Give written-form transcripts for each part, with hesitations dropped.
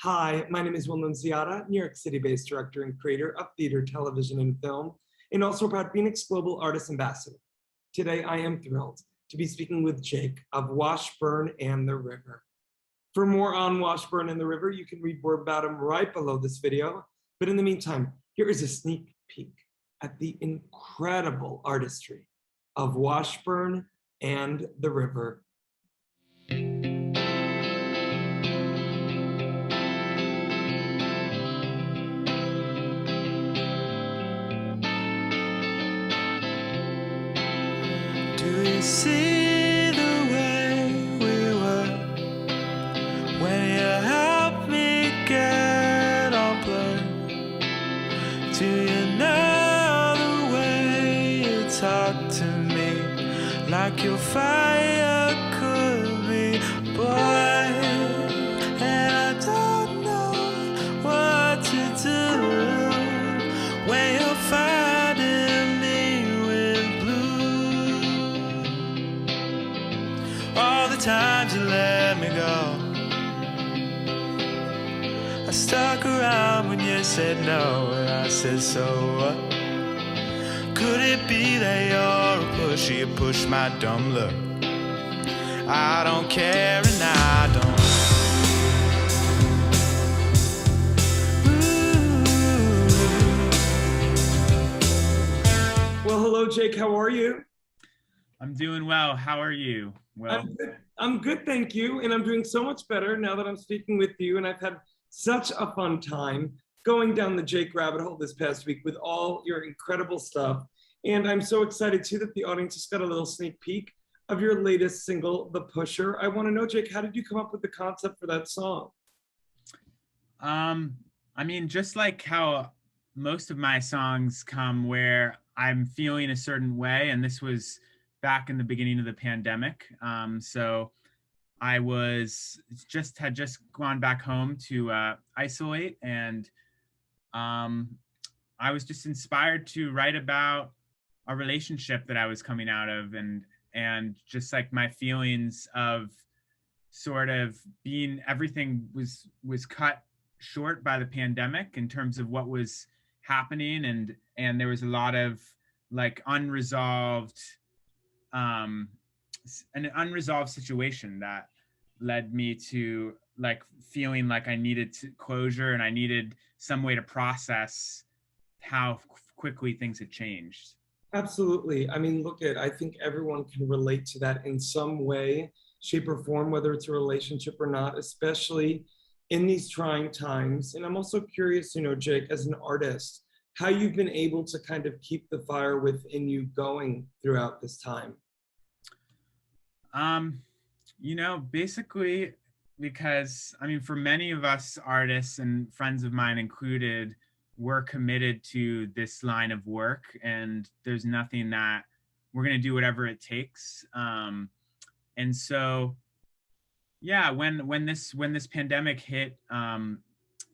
Hi, my name is William Ziada, New York City-based director and creator of theater, television, and film, and also a proud FENIX Global Artist Ambassador. Today, I am thrilled to be speaking with Jake of WASHBURN and the River. For more on WASHBURN and the River, you can read more about him right below this video. But in the meantime, here is a sneak peek at the incredible artistry of WASHBURN and the River. Do you see the way we were when you helped me get all blurred? Do you know the way you talk to me like your fire could be, boy? And I don't know what to do when you're finding me with blue. All the times you let me go, I stuck around when you said no, and I said so what? Could it be that you're a pusher, you push my dumb luck? I don't care and I don't. Well, hello, Jake. How are you? I'm doing well. How are you? Well, I'm good, thank you. And I'm doing so much better now that I'm speaking with you. And I've had such a fun time going down the Jake rabbit hole this past week with all your incredible stuff. And I'm so excited too that the audience just got a little sneak peek of your latest single, The Pusher. I want to know, Jake, how did you come up with the concept for that song? I mean, just like how most of my songs come where I'm feeling a certain way, and this was back in the beginning of the pandemic. So I had just gone back home to isolate, and I was just inspired to write about a relationship that I was coming out of, and just like my feelings of sort of being, everything was cut short by the pandemic in terms of what was happening, and there was a lot of like an unresolved situation that led me to like feeling like I needed closure, and I needed some way to process how quickly things had changed. Absolutely. I mean, I think everyone can relate to that in some way, shape, or form, whether it's a relationship or not, especially in these trying times. And I'm also curious, Jake, as an artist, how you've been able to kind of keep the fire within you going throughout this time. Basically, because I mean, for many of us artists, and friends of mine included, we're committed to this line of work, and there's nothing that we're going to do whatever it takes. And so, yeah, when this pandemic hit,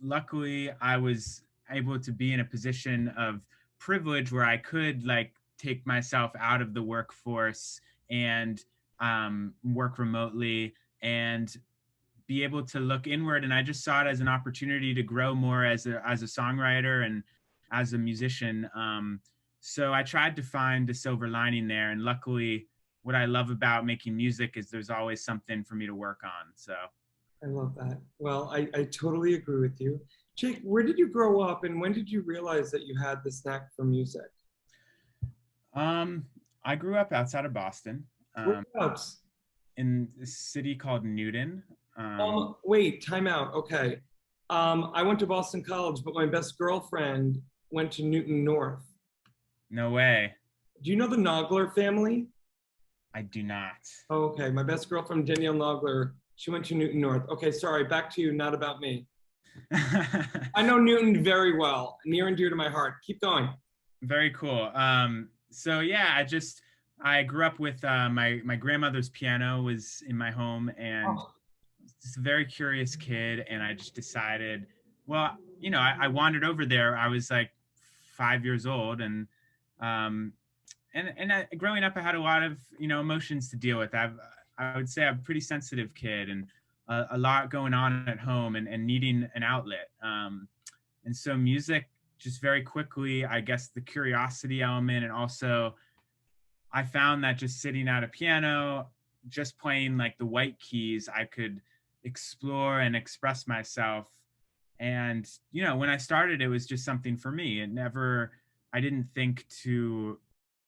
luckily I was able to be in a position of privilege where I could like take myself out of the workforce and work remotely and be able to look inward. And I just saw it as an opportunity to grow more as a songwriter and as a musician. So I tried to find a silver lining there. And luckily, what I love about making music is there's always something for me to work on. So I love that. Well, I totally agree with you. Jake, where did you grow up, and when did you realize that you had this knack for music? I grew up outside of Boston, Whereabouts? in a city called Newton. Wait, time out. Okay. I went to Boston College, but my best girlfriend went to Newton North. No way. Do you know the Nogler family? I do not. Oh, okay. My best girlfriend, Danielle Nogler, she went to Newton North. Okay, sorry. Back to you, not about me. I know Newton very well, near and dear to my heart. Keep going. Very cool. So yeah, I grew up with my grandmother's piano was in my home, and just a very curious kid. And I just decided, well, I wandered over there. I was like 5 years old, and growing up, I had a lot of emotions to deal with. I would say I'm a pretty sensitive kid, and a lot going on at home and needing an outlet. And so music just very quickly, I guess the curiosity element, and also I found that just sitting at a piano, just playing like the white keys, I could explore and express myself. And, you know, when I started, it was just something for me. I didn't think to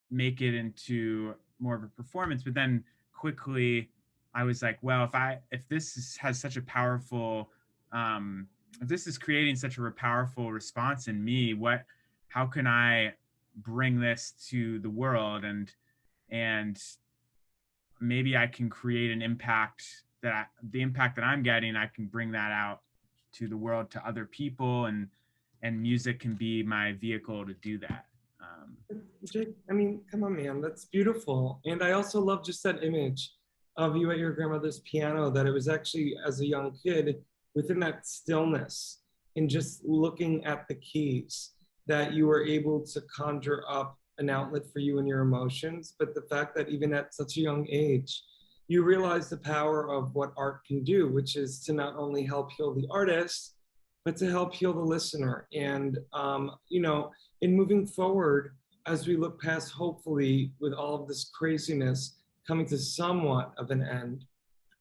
make it into more of a performance, but then quickly I was like, well, if has such a powerful, if this is creating such a powerful response in me, how can I bring this to the world? And maybe I can create an impact the impact that I'm getting, I can bring that out to the world, to other people, and music can be my vehicle to do that. Jake, I mean, come on, man, that's beautiful. And I also love just that image of you at your grandmother's piano, that it was actually as a young kid within that stillness and just looking at the keys that you were able to conjure up an outlet for you and your emotions. But the fact that even at such a young age, you realize the power of what art can do, which is to not only help heal the artist, but to help heal the listener. And, you know, in moving forward, as we look past, hopefully, with all of this craziness coming to somewhat of an end,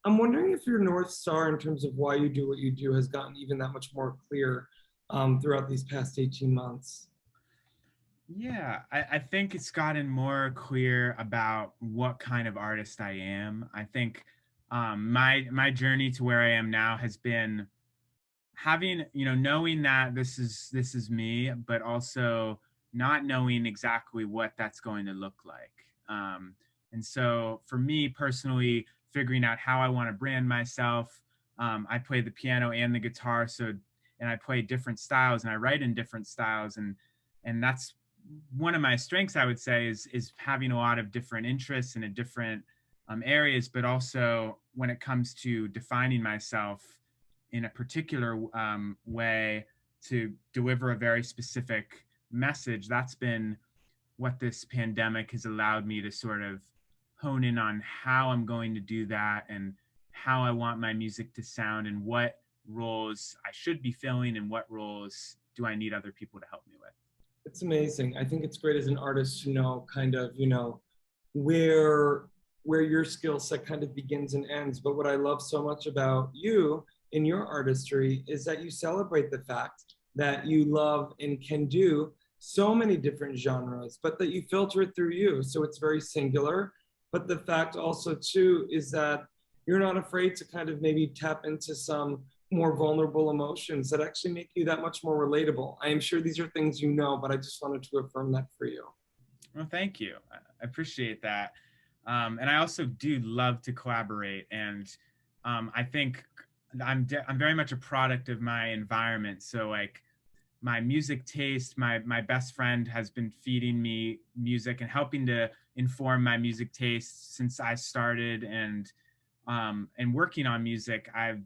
I'm wondering if your North Star in terms of why you do what you do has gotten even that much more clear throughout these past 18 months. Yeah, I think it's gotten more clear about what kind of artist I am. I think my journey to where I am now has been having, you know, knowing that this is me, but also not knowing exactly what that's going to look like. And so for me personally, figuring out how I want to brand myself. I play the piano and the guitar, and I play different styles and I write in different styles, and that's one of my strengths, I would say, is having a lot of different interests and in different areas, but also when it comes to defining myself in a particular way to deliver a very specific message. That's been what this pandemic has allowed me to sort of hone in on how I'm going to do that and how I want my music to sound and what roles I should be filling and what roles do I need other people to help me with. It's amazing. I think it's great as an artist to know kind of, you know, where your skill set kind of begins and ends. But what I love so much about you in your artistry is that you celebrate the fact that you love and can do so many different genres, but that you filter it through you. So it's very singular. But the fact also too is that you're not afraid to kind of maybe tap into some more vulnerable emotions that actually make you that much more relatable. I am sure these are things you know, but I just wanted to affirm that for you. Well, thank you. I appreciate that. And I also do love to collaborate. And I think I'm very much a product of my environment. So like my music taste, my best friend has been feeding me music and helping to inform my music taste since I started and working on music. I've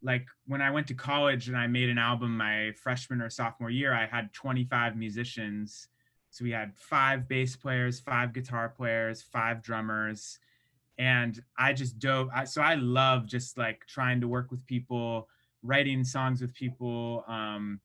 like when I went to college and I made an album my freshman or sophomore year, I had 25 musicians. So we had 5 bass players, 5 guitar players, 5 drummers. And I just so I love just like trying to work with people, writing songs with people. And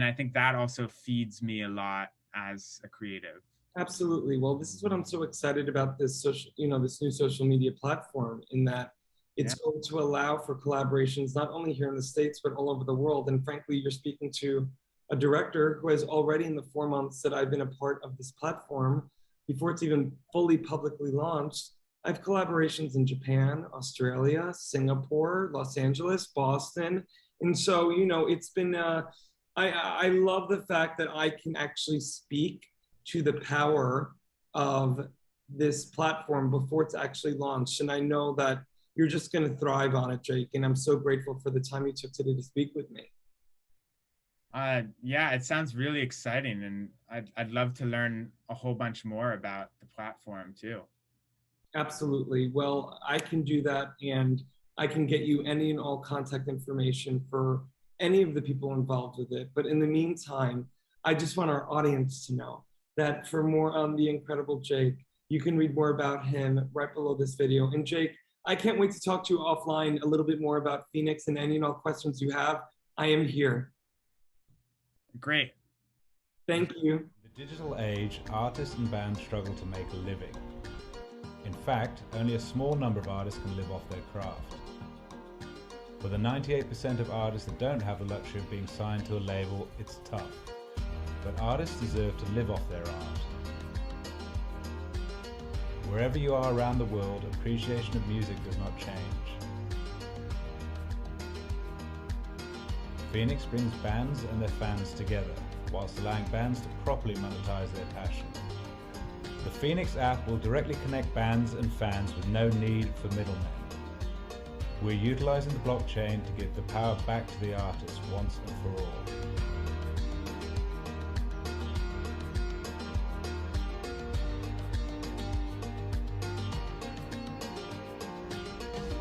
I think that also feeds me a lot as a creative. Absolutely. Well, this is what I'm so excited about this social, you know, this new social media platform, in that it's going to allow for collaborations not only here in the States, but all over the world. And frankly, you're speaking to a director who has already, in the 4 months that I've been a part of this platform, before it's even fully publicly launched, I have collaborations in Japan, Australia, Singapore, Los Angeles, Boston. And so, you know, it's been, I love the fact that I can actually speak to the power of this platform before it's actually launched. And I know that you're just going to thrive on it, Jake. And I'm so grateful for the time you took today to speak with me. Yeah, it sounds really exciting. And I'd love to learn a whole bunch more about the platform too. Absolutely. Well, I can do that. And I can get you any and all contact information for any of the people involved with it. But in the meantime, I just want our audience to know that for more on the incredible Jake, you can read more about him right below this video. And Jake, I can't wait to talk to you offline a little bit more about FENIX and any and all questions you have. I am here. Great. Thank you. In the digital age, artists and bands struggle to make a living. In fact, only a small number of artists can live off their craft. For the 98% of artists that don't have the luxury of being signed to a label, it's tough. But artists deserve to live off their art. Wherever you are around the world, appreciation of music does not change. FENIX brings bands and their fans together, whilst allowing bands to properly monetize their passion. The FENIX app will directly connect bands and fans with no need for middlemen. We're utilizing the blockchain to give the power back to the artist once and for all.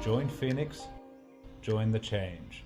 Join FENIX, join the change.